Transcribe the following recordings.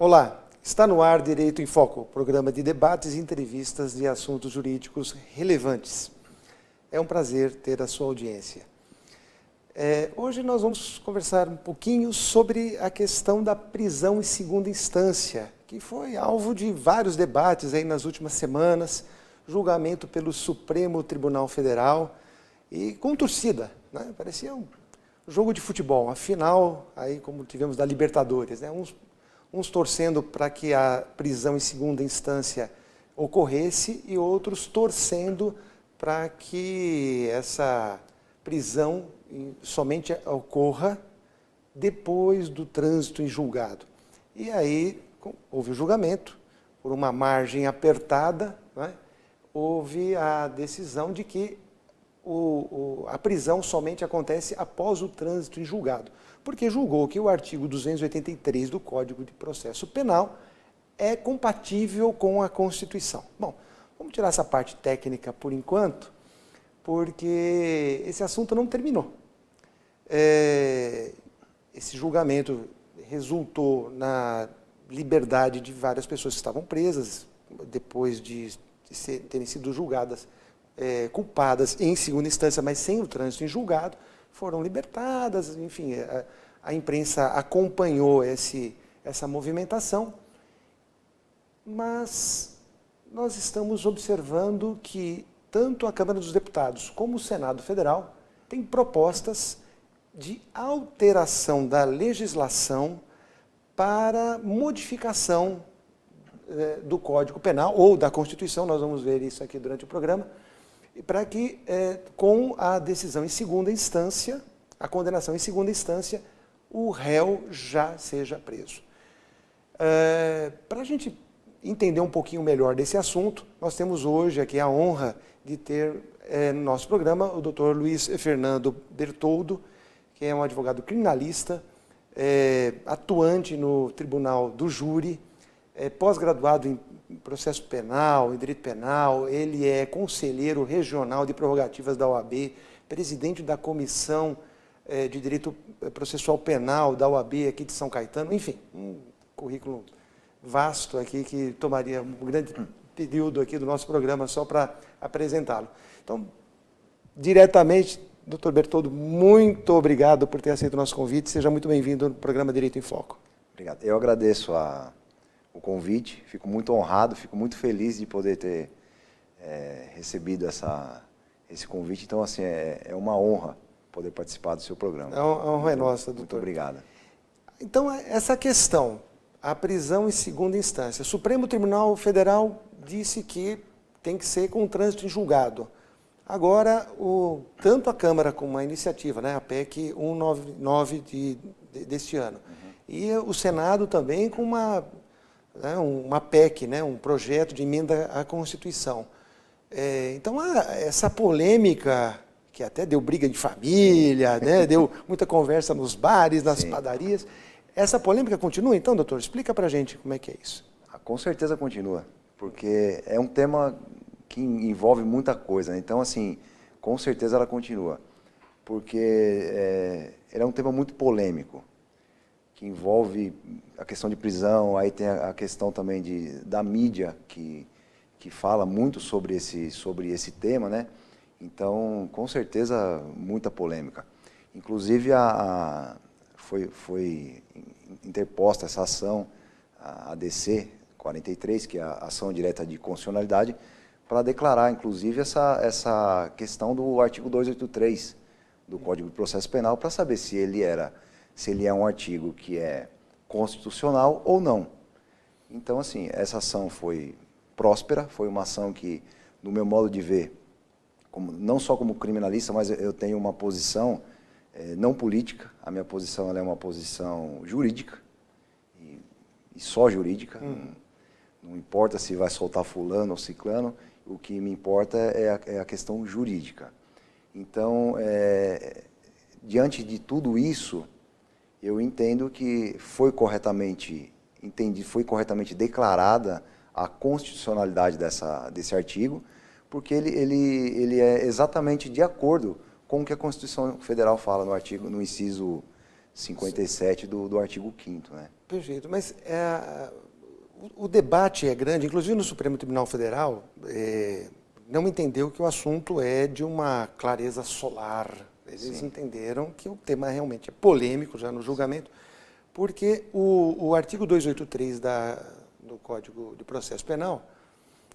Olá, está no ar Direito em Foco, programa de debates e entrevistas de assuntos jurídicos relevantes. É um prazer ter a sua audiência. Hoje nós vamos conversar um pouquinho sobre a questão da prisão em segunda instância, que foi alvo de vários debates aí nas últimas semanas, julgamento pelo Supremo Tribunal Federal e com torcida, né? Parecia um jogo de futebol, uma final, aí como tivemos da Libertadores, né? Uns torcendo para que a prisão em segunda instância ocorresse e outros torcendo para que essa prisão somente ocorra depois do trânsito em julgado. E aí houve o julgamento, por uma margem apertada, né? Houve a decisão de que a prisão somente acontece após o trânsito em julgado, porque julgou que o artigo 283 do Código de Processo Penal é compatível com a Constituição. Bom, vamos tirar essa parte técnica por enquanto, porque esse assunto não terminou. Esse julgamento resultou na liberdade de várias pessoas que estavam presas, depois de terem sido julgadas culpadas em segunda instância, mas sem o trânsito em julgado, foram libertadas, enfim, a imprensa acompanhou essa movimentação, mas nós estamos observando que tanto a Câmara dos Deputados como o Senado Federal têm propostas de alteração da legislação para modificação do Código Penal ou da Constituição, nós vamos ver isso aqui durante o programa, para que, com a decisão em segunda instância, a condenação em segunda instância, o réu já seja preso. Para a gente entender um pouquinho melhor desse assunto, nós temos hoje aqui a honra de ter no nosso programa o Dr. Luiz Fernando Bertoldo, que é um advogado criminalista, atuante no Tribunal do Júri, pós-graduado em processo penal, em direito penal, ele é conselheiro regional de prerrogativas da OAB, presidente da Comissão de Direito Processual Penal da OAB aqui de São Caetano, enfim, um currículo vasto aqui que tomaria um grande período aqui do nosso programa só para apresentá-lo. Então, diretamente, Dr. Bertoldo, muito obrigado por ter aceito o nosso convite, seja muito bem-vindo ao programa Direito em Foco. Obrigado. Eu agradeço o convite, fico muito honrado, fico muito feliz de poder ter recebido esse convite. Então, assim, é uma honra poder participar do seu programa. A honra é nossa, doutor. Muito obrigado. Então, essa questão, a prisão em segunda instância. O Supremo Tribunal Federal disse que tem que ser com trânsito em julgado. Agora, tanto a Câmara como a iniciativa, né, a PEC 199 deste ano, e o Senado também com uma PEC, né, um projeto de emenda à Constituição. Então, essa polêmica, que até deu briga de família, né, deu muita conversa nos bares, nas padarias, essa polêmica continua? Então, doutor, explica para a gente como é que é isso. Com certeza continua, porque é um tema que envolve muita coisa, né? Então, assim, com certeza ela continua, porque ele é um tema muito polêmico, que envolve a questão de prisão, aí tem a questão também da mídia, que fala muito sobre esse tema, né? Então, com certeza, muita polêmica. Inclusive, foi interposta essa ação, a ADC 43, que é a Ação Direta de Constitucionalidade, para declarar, inclusive, essa questão do artigo 283 do Código de Processo Penal, para saber se ele é um artigo que é constitucional ou não. Então, assim, essa ação foi próspera, foi uma ação que, no meu modo de ver, não só como criminalista, mas eu tenho uma posição não política, a minha posição ela é uma posição jurídica, e só jurídica, não importa se vai soltar fulano ou ciclano, o que me importa é a questão jurídica. Então, diante de tudo isso, eu entendo que foi corretamente declarada a constitucionalidade desse artigo, porque ele é exatamente de acordo com o que a Constituição Federal fala no inciso 57 do artigo 5º, né? Perfeito, mas o debate é grande, inclusive no Supremo Tribunal Federal, não entendeu que o assunto é de uma clareza solar. Eles entenderam que o tema realmente é polêmico já no julgamento, porque o artigo 283 do Código de Processo Penal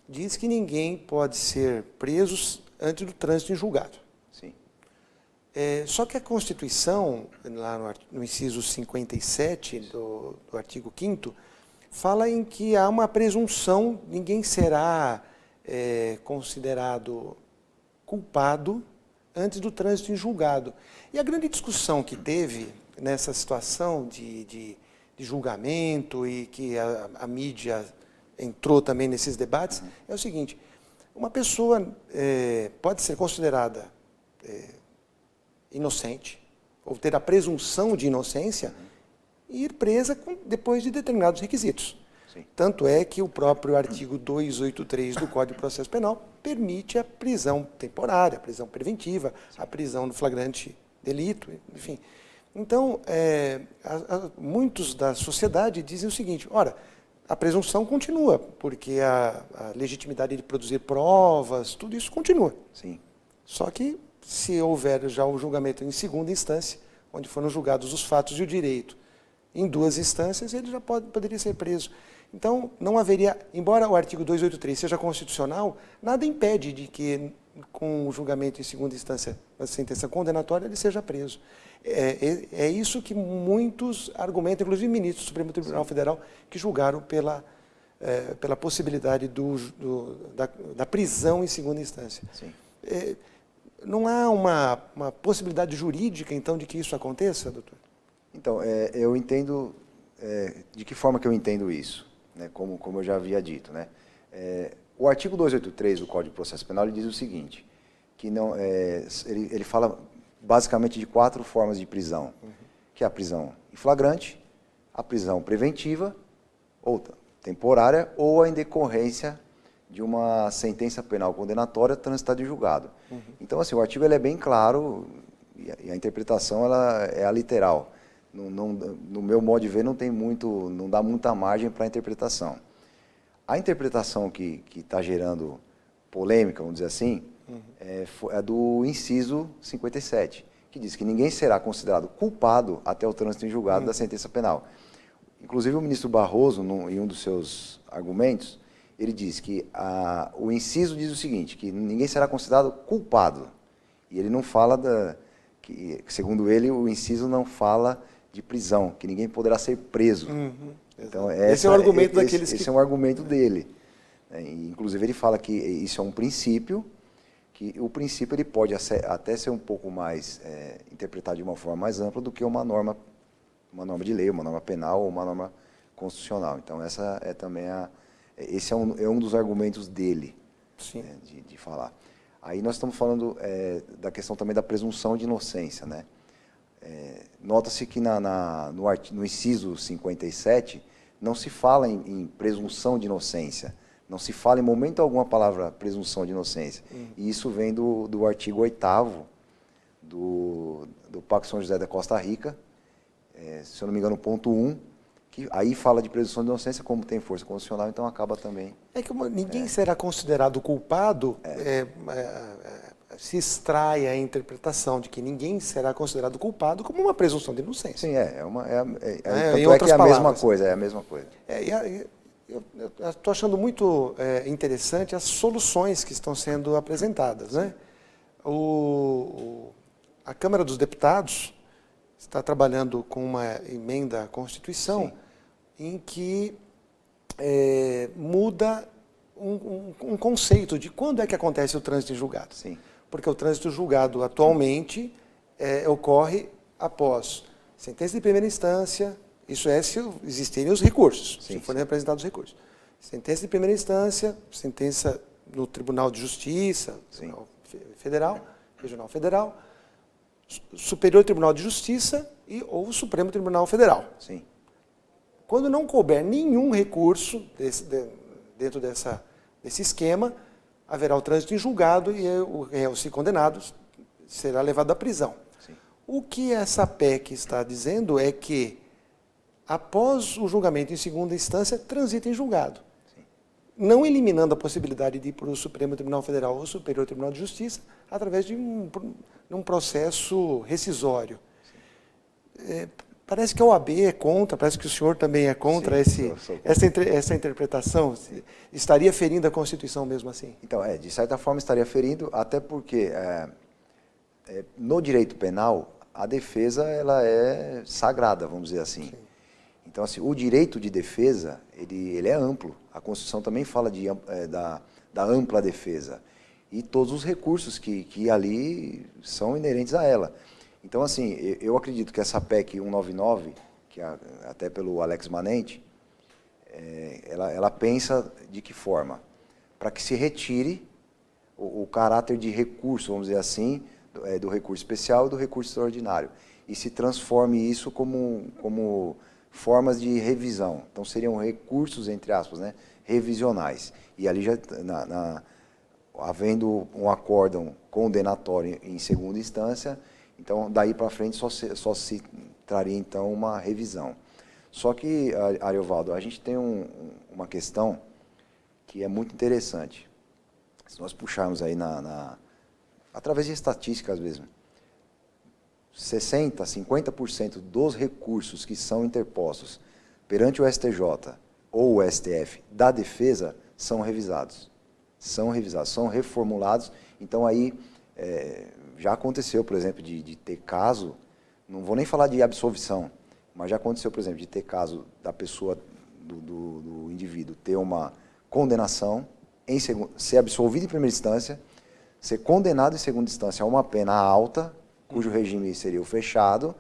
diz que ninguém pode ser preso antes do trânsito em julgado. Sim. Só que a Constituição, lá no inciso 57 do artigo 5º, fala em que há uma presunção, ninguém será considerado culpado antes do trânsito em julgado. E a grande discussão que teve nessa situação de julgamento e que a mídia entrou também nesses debates é o seguinte: uma pessoa pode ser considerada inocente ou ter a presunção de inocência e ir presa depois de determinados requisitos. Sim. Tanto é que o próprio artigo 283 do Código de Processo Penal permite a prisão temporária, a prisão preventiva, a prisão no flagrante delito, enfim. Então, muitos da sociedade dizem o seguinte: ora, a presunção continua, porque a legitimidade de produzir provas, tudo isso continua. Sim. Só que, se houver já o julgamento em segunda instância, onde foram julgados os fatos e o direito, em duas instâncias, ele já poderia ser preso. Então, não haveria, embora o artigo 283 seja constitucional, nada impede de que, com o julgamento em segunda instância, a sentença condenatória, ele seja preso. É isso que muitos argumentam, inclusive ministros do Supremo Tribunal Federal, que julgaram pela possibilidade da prisão em segunda instância. Sim. Não há uma possibilidade jurídica, então, de que isso aconteça, doutor? Então, eu entendo, de que forma que eu entendo isso, né, como eu já havia dito, né? O artigo 283 do Código de Processo Penal ele diz o seguinte, que não, ele fala basicamente de 4 formas de prisão, que é a prisão em flagrante, a prisão preventiva, ou temporária, ou a decorrência de uma sentença penal condenatória transitada em julgado. Então, assim, o artigo ele é bem claro e a interpretação ela é a literal. No meu modo de ver, não dá muita margem para a interpretação. A interpretação que está gerando polêmica, vamos dizer assim, é do inciso 57, que diz que ninguém será considerado culpado até o trânsito em julgado da sentença penal. Inclusive, o ministro Barroso, em um dos seus argumentos, ele diz que o inciso diz o seguinte, que ninguém será considerado culpado. E ele não fala que, segundo ele, o inciso não fala de prisão, que ninguém poderá ser preso. Então, esse é o argumento daqueles esse é um argumento dele. Inclusive, ele fala que isso é um princípio, que o princípio ele pode até ser um pouco mais interpretado de uma forma mais ampla do que uma norma de lei, uma norma penal ou uma norma constitucional. Então, essa é também esse é um dos argumentos dele, né, de falar. Aí nós estamos falando da questão também da presunção de inocência, né? Nota-se que no inciso 57 não se fala em presunção de inocência, não se fala em momento algum a palavra presunção de inocência. E isso vem do artigo 8º do Pacto São José da Costa Rica, se eu não me engano, ponto 1, que aí fala de presunção de inocência, como tem força constitucional, então acaba também... Ninguém será considerado culpado, se extrai a interpretação de que ninguém será considerado culpado como uma presunção de inocência. Sim, em outras que é a palavras. mesma coisa, é a mesma coisa. Eu estou achando muito interessante as soluções que estão sendo apresentadas, né? A Câmara dos Deputados está trabalhando com uma emenda à Constituição em que muda um conceito de quando é que acontece o trânsito em julgado. Sim. Porque o trânsito julgado atualmente ocorre após sentença de primeira instância, isso é se existirem os recursos, se forem apresentados os recursos. Sentença de primeira instância, sentença no Tribunal de Justiça, Tribunal Federal, Regional Federal, Superior Tribunal de Justiça ou o Supremo Tribunal Federal. Sim. Quando não couber nenhum recurso dentro desse esquema, haverá o trânsito em julgado e o réu, se condenado, será levado à prisão. Sim. O que essa PEC está dizendo é que, após o julgamento em segunda instância, transita em julgado. Sim. Não eliminando a possibilidade de ir para o Supremo Tribunal Federal ou Superior Tribunal de Justiça através de um processo rescisório. Parece que a OAB é contra, parece que o senhor também é contra essa interpretação. Estaria ferindo a Constituição mesmo assim? Então, de certa forma estaria ferindo, até porque no direito penal a defesa ela é sagrada, vamos dizer assim. Sim. Então, assim, o direito de defesa ele é amplo. A Constituição também fala da ampla defesa e todos os recursos que ali são inerentes a ela. Então, assim, eu acredito que essa PEC 199, que até pelo Alex Manente, ela pensa de que forma? Para que se retire o caráter de recurso, vamos dizer assim, do recurso especial e do recurso extraordinário, e se transforme isso como formas de revisão. Então, seriam recursos, entre aspas, né, revisionais. E ali, já havendo um acórdão condenatório em segunda instância, então, daí para frente, só se traria, então, uma revisão. Só que, Ariovaldo, a gente tem uma questão que é muito interessante. Se nós puxarmos aí através de estatísticas mesmo, 60%, 50% dos recursos que são interpostos perante o STJ ou o STF da defesa são revisados. São reformulados. Então, aí... já aconteceu, por exemplo, de ter caso, não vou nem falar de absolvição, mas já aconteceu, por exemplo, de ter caso da pessoa, do indivíduo, ter uma condenação, ser absolvido em primeira instância, ser condenado em segunda instância a uma pena alta, cujo regime seria o fechado,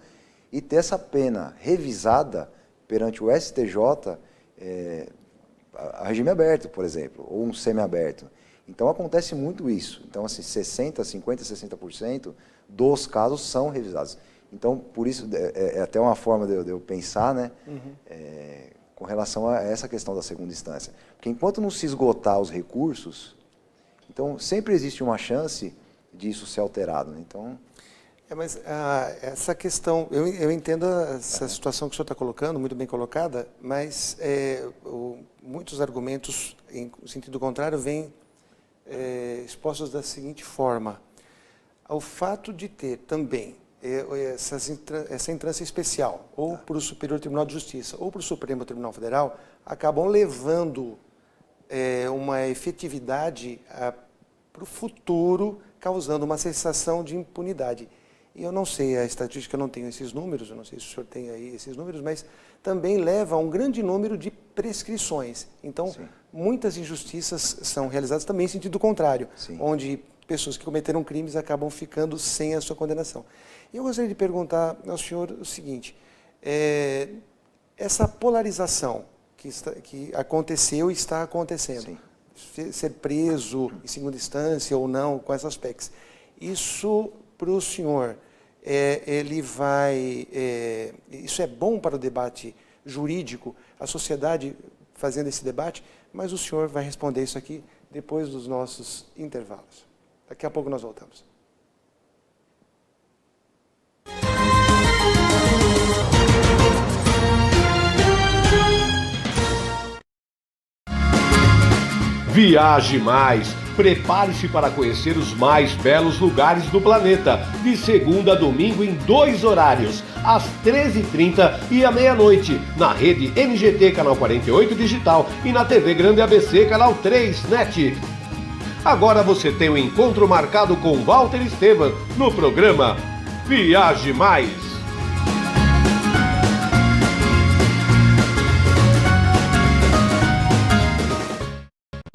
e ter essa pena revisada perante o STJ, a regime aberto, por exemplo, ou um semiaberto. Então, acontece muito isso. Então, assim, 60%, 50%, 60% dos casos são revisados. Então, por isso, é até uma forma de eu pensar, né, com relação a essa questão da segunda instância. Porque enquanto não se esgotar os recursos, então, sempre existe uma chance disso ser alterado. Né? Então... mas essa questão, eu entendo essa situação que o senhor está colocando, muito bem colocada, mas muitos argumentos em sentido contrário vêm expostos da seguinte forma: o fato de ter também essa entrância especial, ou para o Superior Tribunal de Justiça, ou para o Supremo Tribunal Federal, acabam levando uma efetividade para o futuro, causando uma sensação de impunidade. E eu não sei, a estatística, eu não tenho esses números, eu não sei se o senhor tem aí esses números, mas também leva a um grande número de prescrições. Então, sim, muitas injustiças são realizadas também em sentido contrário, sim, onde pessoas que cometeram crimes acabam ficando sem a sua condenação. E eu gostaria de perguntar ao senhor o seguinte: essa polarização que aconteceu e está acontecendo, sim, ser preso em segunda instância ou não com essas PECs, isso para o senhor, isso é bom para o debate jurídico, a sociedade fazendo esse debate, mas o senhor vai responder isso aqui depois dos nossos intervalos. Daqui a pouco nós voltamos. Viaje mais! Prepare-se para conhecer os mais belos lugares do planeta, de segunda a domingo em 2 horários, às 13h30 e à meia-noite, na rede NGT Canal 48 Digital e na TV Grande ABC Canal 3 NET. Agora você tem um encontro marcado com Walter Esteban no programa Viaje Mais.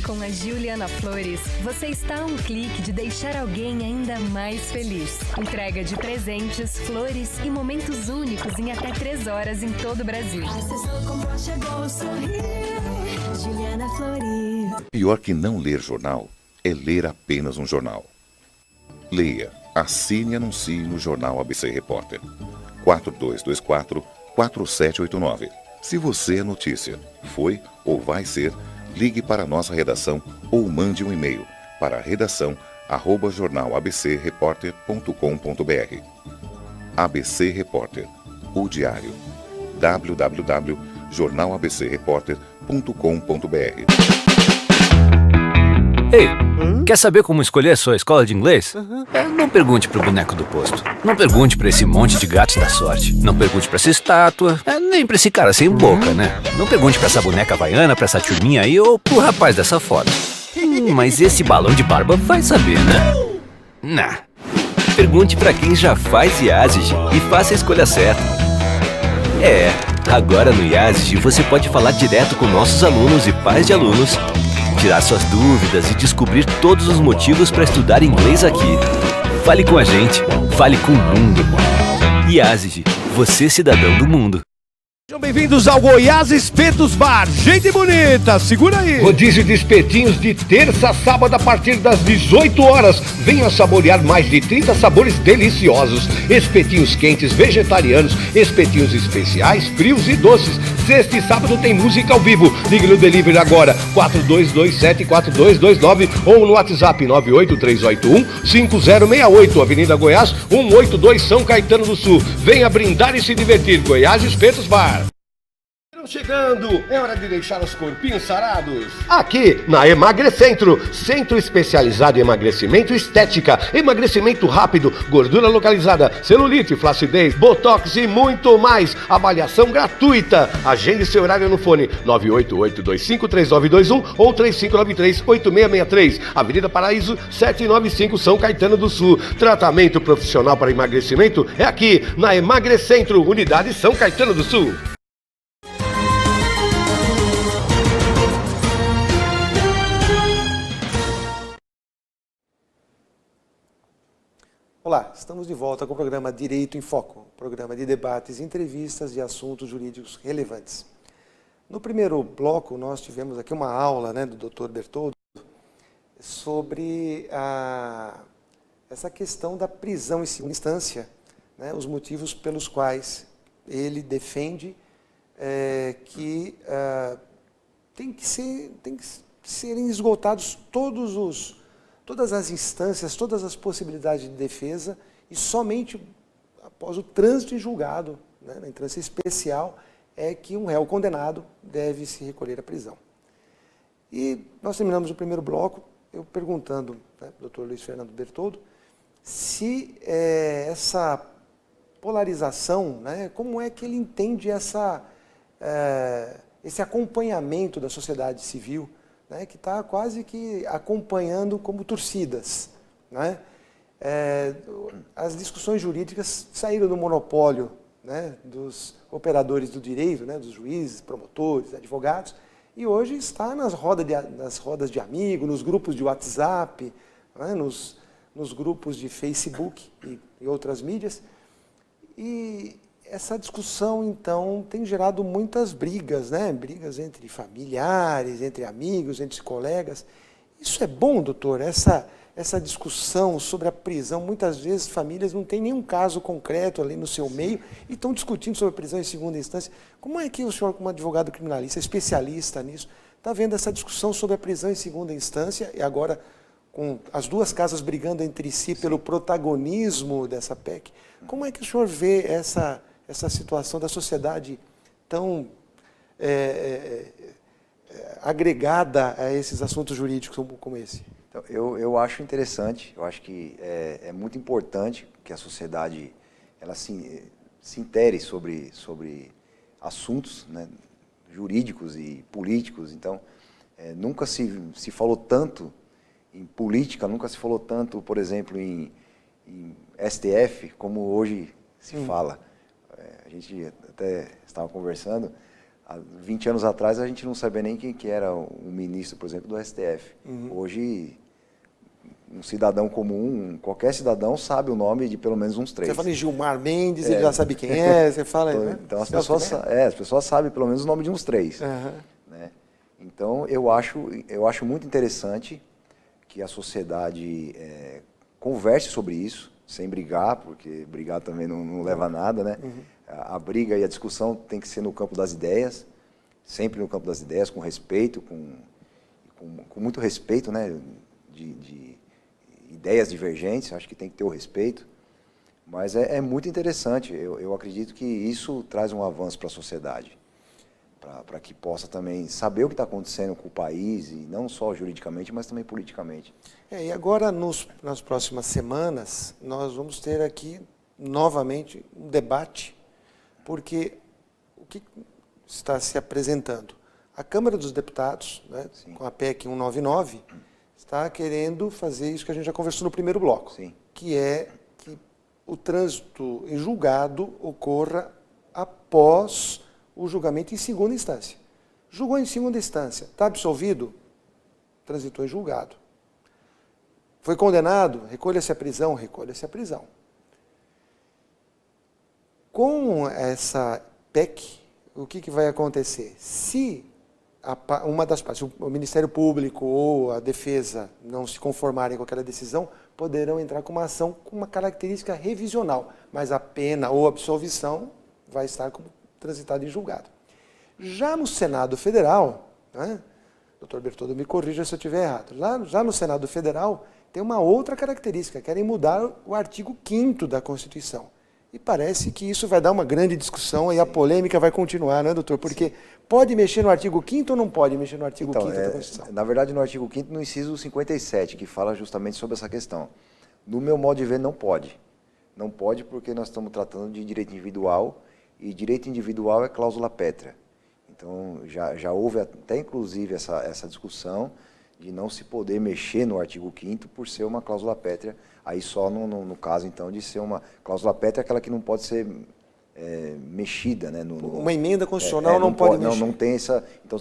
Com a Juliana Flores, você está a um clique de deixar alguém ainda mais feliz. Entrega de presentes, flores e momentos únicos em até 3 horas em todo o Brasil. Juliana Flores. Pior que não ler jornal é ler apenas um jornal. Leia, assine e anuncie no Jornal ABC Repórter. 4224-4789. Se você é notícia, foi ou vai ser, ligue para a nossa redação ou mande um e-mail para redação@jornalabcreporter.com.br. ABC Repórter, o diário. www.jornalabcreporter.com.br. Ei, quer saber como escolher a sua escola de inglês? Não pergunte pro boneco do posto. Não pergunte pra esse monte de gatos da sorte. Não pergunte pra essa estátua. Nem pra esse cara sem boca, né? Não pergunte pra essa boneca havaiana, pra essa turminha aí ou pro rapaz dessa foto. Mas esse balão de barba vai saber, né? Nah. Pergunte pra quem já faz IASIG e faça a escolha certa. Agora no IASIG você pode falar direto com nossos alunos e pais de alunos, tirar suas dúvidas e descobrir todos os motivos para estudar inglês aqui. Fale com a gente, fale com o mundo. IASIG, você cidadão do mundo. Sejam bem-vindos ao Goiás Espetos Bar. Gente bonita, segura aí. Rodízio de espetinhos de terça a sábado a partir das 18 horas. Venha saborear mais de 30 sabores deliciosos. Espetinhos quentes, vegetarianos, espetinhos especiais, frios e doces. Sexta e sábado tem música ao vivo. Ligue no delivery agora, 4227-4229 ou no WhatsApp 98381-5068, Avenida Goiás, 182, São Caetano do Sul. Venha brindar e se divertir. Goiás Espetos Bar. Chegando, é hora de deixar os corpinhos sarados. Aqui na Emagrecentro, centro especializado em emagrecimento e estética, emagrecimento rápido, gordura localizada, celulite, flacidez, botox e muito mais. Avaliação gratuita. Agende seu horário no fone 988-253921 ou 3593-8663. Avenida Paraíso 795, São Caetano do Sul. Tratamento profissional para emagrecimento é aqui na Emagrecentro, unidade São Caetano do Sul. Olá, estamos de volta com o programa Direito em Foco, programa de debates, entrevistas e assuntos jurídicos relevantes. No primeiro bloco, nós tivemos aqui uma aula do Dr. Bertoldo sobre essa questão da prisão em segunda instância, os motivos pelos quais ele defende que tem que serem esgotados todas as instâncias, todas as possibilidades de defesa e somente após o trânsito em julgado, na instância especial, é que um réu condenado deve se recolher à prisão. E nós terminamos o primeiro bloco, eu perguntando ao Dr. Luiz Fernando Bertoldo se essa polarização, como é que ele entende esse acompanhamento da sociedade civil, que está quase que acompanhando como torcidas. As discussões jurídicas saíram do monopólio dos operadores do direito, dos juízes, promotores, advogados, e hoje está nas rodas de amigos, nos grupos de WhatsApp, nos grupos de Facebook e outras mídias. E essa discussão, então, tem gerado muitas brigas, brigas entre familiares, entre amigos, entre colegas. Isso é bom, doutor? Essa discussão sobre a prisão, muitas vezes famílias não têm nenhum caso concreto ali no seu meio e estão discutindo sobre a prisão em segunda instância. Como é que o senhor, como advogado criminalista, especialista nisso, está vendo essa discussão sobre a prisão em segunda instância e agora com as duas casas brigando entre si pelo protagonismo dessa PEC? Como é que o senhor vê essa situação da sociedade tão agregada a esses assuntos jurídicos como esse? Então, eu acho interessante, eu acho que é muito importante que a sociedade ela se intere sobre assuntos jurídicos e políticos. Então, nunca se falou tanto em política, nunca se falou tanto, por exemplo, em STF, como hoje se fala. A gente até estava conversando, há 20 anos atrás a gente não sabia nem quem que era o ministro, por exemplo, do STF. Hoje, um cidadão comum, qualquer cidadão sabe o nome de pelo menos uns 3. Você fala em Gilmar Mendes, ele já sabe quem é, você fala... Então as pessoas sabem pelo menos o nome de uns 3. Então eu acho muito interessante que a sociedade converse sobre isso, sem brigar, porque brigar também não leva a nada, A briga e a discussão tem que ser no campo das ideias, sempre no campo das ideias, com respeito, com muito respeito, de ideias divergentes, acho que tem que ter o respeito, Mas é muito interessante. Eu acredito que isso traz um avanço para a sociedade, para que possa também saber o que está acontecendo com o país, e não só juridicamente, mas também politicamente. E agora, nas próximas semanas, nós vamos ter aqui novamente um debate, porque o que está se apresentando? A Câmara dos Deputados, né, com a PEC 199, está querendo fazer isso que a gente já conversou no primeiro bloco, Sim. que é que o trânsito em julgado ocorra após o julgamento em segunda instância. Julgou em segunda instância, está absolvido, transitou em julgado. Foi condenado, recolha-se a prisão, recolha-se a prisão. Com essa PEC, o que vai acontecer? Se uma das partes, o Ministério Público ou a Defesa, não se conformarem com aquela decisão, poderão entrar com uma ação com uma característica revisional, mas a pena ou absolvição vai estar como transitada em julgado. Já no Senado Federal, né, doutor Bertoldo me corrija se eu estiver errado, já no Senado Federal tem uma outra característica, querem mudar o artigo 5º da Constituição. E parece que isso vai dar uma grande discussão e a polêmica vai continuar, né, doutor? Porque pode mexer no artigo 5º ou não pode mexer no artigo 5º da Constituição? Na verdade, no artigo 5º, no inciso 57, que fala justamente sobre essa questão. No meu modo de ver, não pode. Não pode porque nós estamos tratando de direito individual, e direito individual é cláusula pétrea. Então, já houve até, inclusive, essa discussão de não se poder mexer no artigo 5º por ser uma cláusula pétrea, aí só no caso, então, de ser uma cláusula pétrea, aquela que não pode ser mexida. Né, uma emenda constitucional não pode mexer. Não tem essa... Então,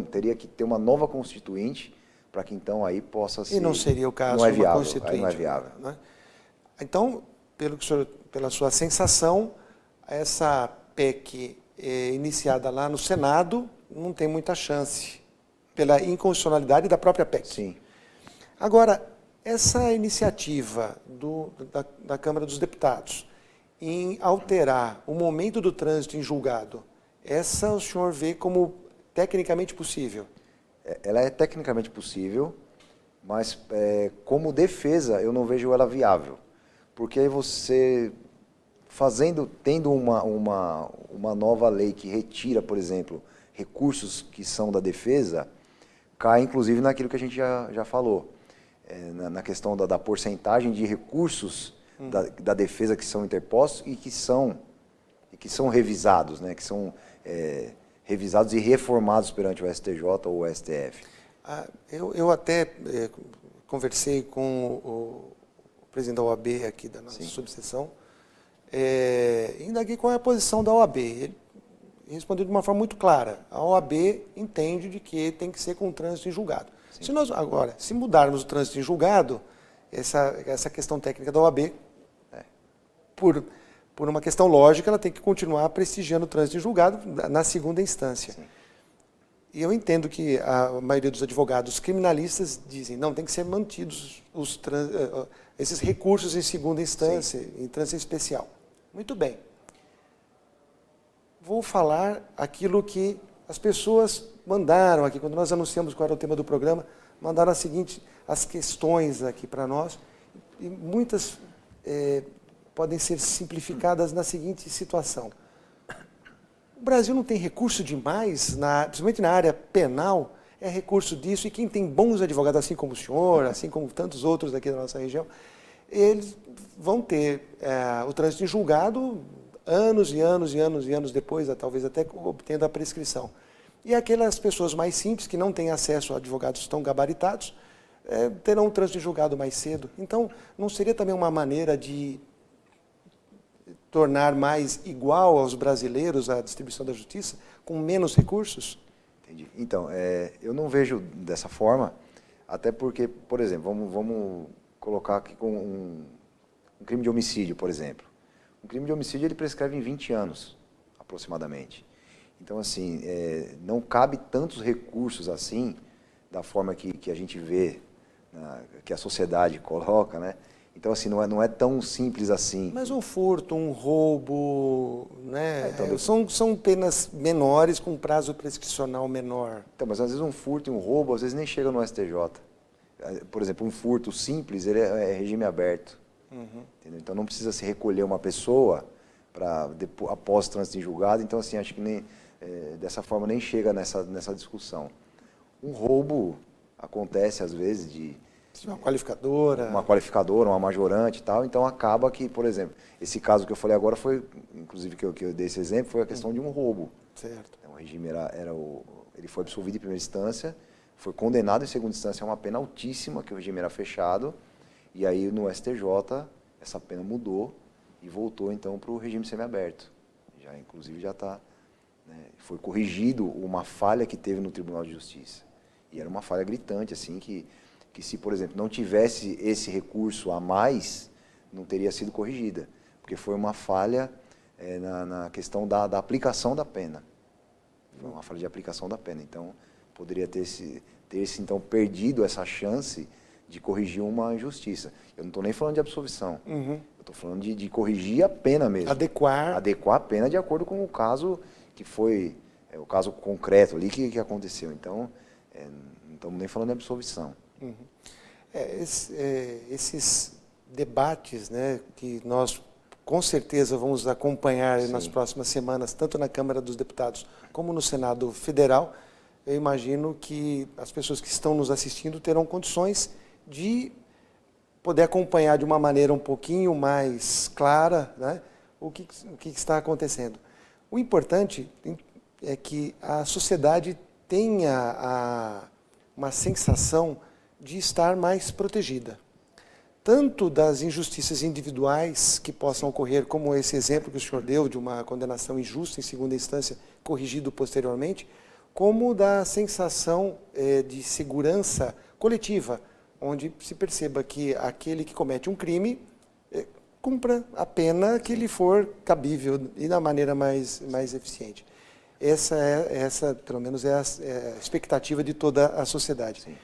teria que ter uma nova constituinte para que, então, aí possa ser... E não seria o caso de uma constituinte. Aí não é viável. Né? Então, pela sua sensação, essa PEC iniciada lá no Senado não tem muita chance, pela inconstitucionalidade da própria PEC. Sim. Agora, essa iniciativa da Câmara dos Deputados em alterar o momento do trânsito em julgado, essa o senhor vê como tecnicamente possível? Ela é tecnicamente possível, mas como defesa eu não vejo ela viável. Porque aí você, tendo uma nova lei que retira, por exemplo, recursos que são da defesa, cai inclusive naquilo que a gente já falou, na questão da porcentagem de recursos da defesa que são interpostos e que são revisados, né? Que são revisados e reformados perante o STJ ou o STF. Eu até conversei com o presidente da OAB aqui da nossa subseção, indaguei qual é a posição da OAB. Ele respondeu de uma forma muito clara. A OAB entende de que tem que ser com o trânsito em julgado. Se mudarmos o trânsito em julgado, essa questão técnica da OAB, por uma questão lógica, ela tem que continuar prestigiando o trânsito em julgado na segunda instância. Sim. E eu entendo que a maioria dos advogados criminalistas dizem, não, tem que ser mantidos esses recursos em segunda instância, sim, em trânsito especial. Muito bem. Vou falar aquilo que as pessoas mandaram aqui, quando nós anunciamos qual era o tema do programa, mandaram as questões aqui para nós, e muitas podem ser simplificadas na seguinte situação. O Brasil não tem recurso demais, principalmente na área penal, é recurso disso, e quem tem bons advogados, assim como o senhor, assim como tantos outros daqui da nossa região, eles vão ter o trânsito em julgado anos e anos e anos e anos depois, talvez até obtendo a prescrição. E aquelas pessoas mais simples, que não têm acesso a advogados tão gabaritados, terão um trânsito em julgado mais cedo. Então, não seria também uma maneira de tornar mais igual aos brasileiros a distribuição da justiça, com menos recursos? Entendi. Então, eu não vejo dessa forma, até porque, por exemplo, vamos colocar aqui com um crime de homicídio, por exemplo. Um crime de homicídio ele prescreve em 20 anos, aproximadamente. Então, assim, não cabe tantos recursos assim, da forma que a gente vê, que a sociedade coloca, né? Então, assim, não é tão simples assim. Mas um furto, um roubo, né? São penas menores com prazo prescricional menor. Então, mas às vezes um furto e um roubo, às vezes nem chega no STJ. Por exemplo, um furto simples, ele é regime aberto. Entendeu? Então não precisa se recolher uma pessoa após o trânsito em julgado. Então, assim, acho que dessa forma nem chega nessa discussão. Um roubo acontece, às vezes, de uma qualificadora, uma majorante e tal. Então, acaba que, por exemplo, esse caso que eu falei agora foi, inclusive, que eu dei esse exemplo, foi a questão de um roubo. Certo. Então, o regime ele foi absolvido em primeira instância, foi condenado em segunda instância a uma pena altíssima, que o regime era fechado, e aí no STJ essa pena mudou e voltou então para o regime semiaberto. Inclusive já está, né, foi corrigido uma falha que teve no Tribunal de Justiça. E era uma falha gritante, assim, que se, por exemplo, não tivesse esse recurso a mais, não teria sido corrigida, porque foi uma falha na questão da aplicação da pena. Foi uma falha de aplicação da pena. Então, poderia ter então, perdido essa chance de corrigir uma injustiça. Eu não estou nem falando de absolvição. Eu estou falando de corrigir a pena mesmo. Adequar a pena de acordo com o caso que foi, o caso concreto ali que aconteceu. Então, não estamos nem falando de absolvição. Esses debates, né, que nós com certeza vamos acompanhar nas próximas semanas, tanto na Câmara dos Deputados como no Senado Federal, eu imagino que as pessoas que estão nos assistindo terão condições de poder acompanhar de uma maneira um pouquinho mais clara, né, o que está acontecendo. O importante é que a sociedade tenha uma sensação de estar mais protegida, tanto das injustiças individuais que possam ocorrer, como esse exemplo que o senhor deu de uma condenação injusta em segunda instância, corrigido posteriormente, como da sensação de segurança coletiva, onde se perceba que aquele que comete um crime cumpra a pena que lhe for cabível e da maneira mais eficiente. Essa pelo menos, é a expectativa de toda a sociedade. Sim.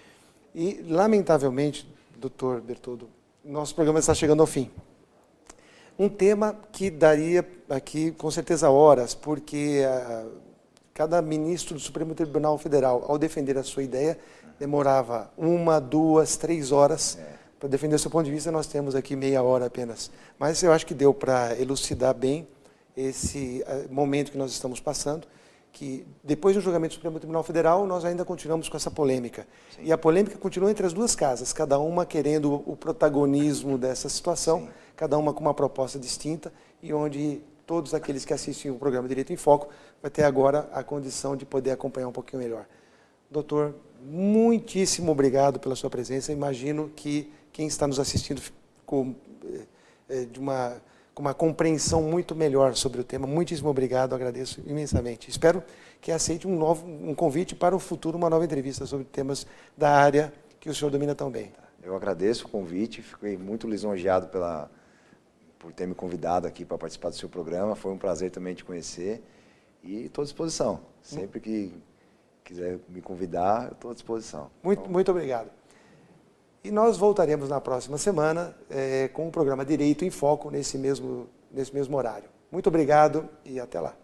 E, lamentavelmente, doutor Bertoldo, nosso programa está chegando ao fim. Um tema que daria aqui, com certeza, horas, porque cada ministro do Supremo Tribunal Federal, ao defender a sua ideia, demorava 1, 2, 3 horas para defender o seu ponto de vista. Nós temos aqui meia hora apenas. Mas eu acho que deu para elucidar bem esse momento que nós estamos passando, que depois do julgamento do Supremo Tribunal Federal, nós ainda continuamos com essa polêmica. Sim. E a polêmica continua entre as duas casas, cada uma querendo o protagonismo dessa situação, sim, cada uma com uma proposta distinta, e onde todos aqueles que assistem o programa Direito em Foco vai ter agora a condição de poder acompanhar um pouquinho melhor. Doutor, muitíssimo obrigado pela sua presença. Imagino que quem está nos assistindo ficou com uma compreensão muito melhor sobre o tema. Muitíssimo obrigado, agradeço imensamente. Espero que aceite um convite para o futuro, uma nova entrevista sobre temas da área que o senhor domina tão bem. Eu agradeço o convite, fiquei muito lisonjeado por ter me convidado aqui para participar do seu programa. Foi um prazer também te conhecer e estou à disposição. Sempre que quiser me convidar, eu estou à disposição. Muito obrigado. E nós voltaremos na próxima semana com o programa Direito em Foco nesse mesmo horário. Muito obrigado e até lá.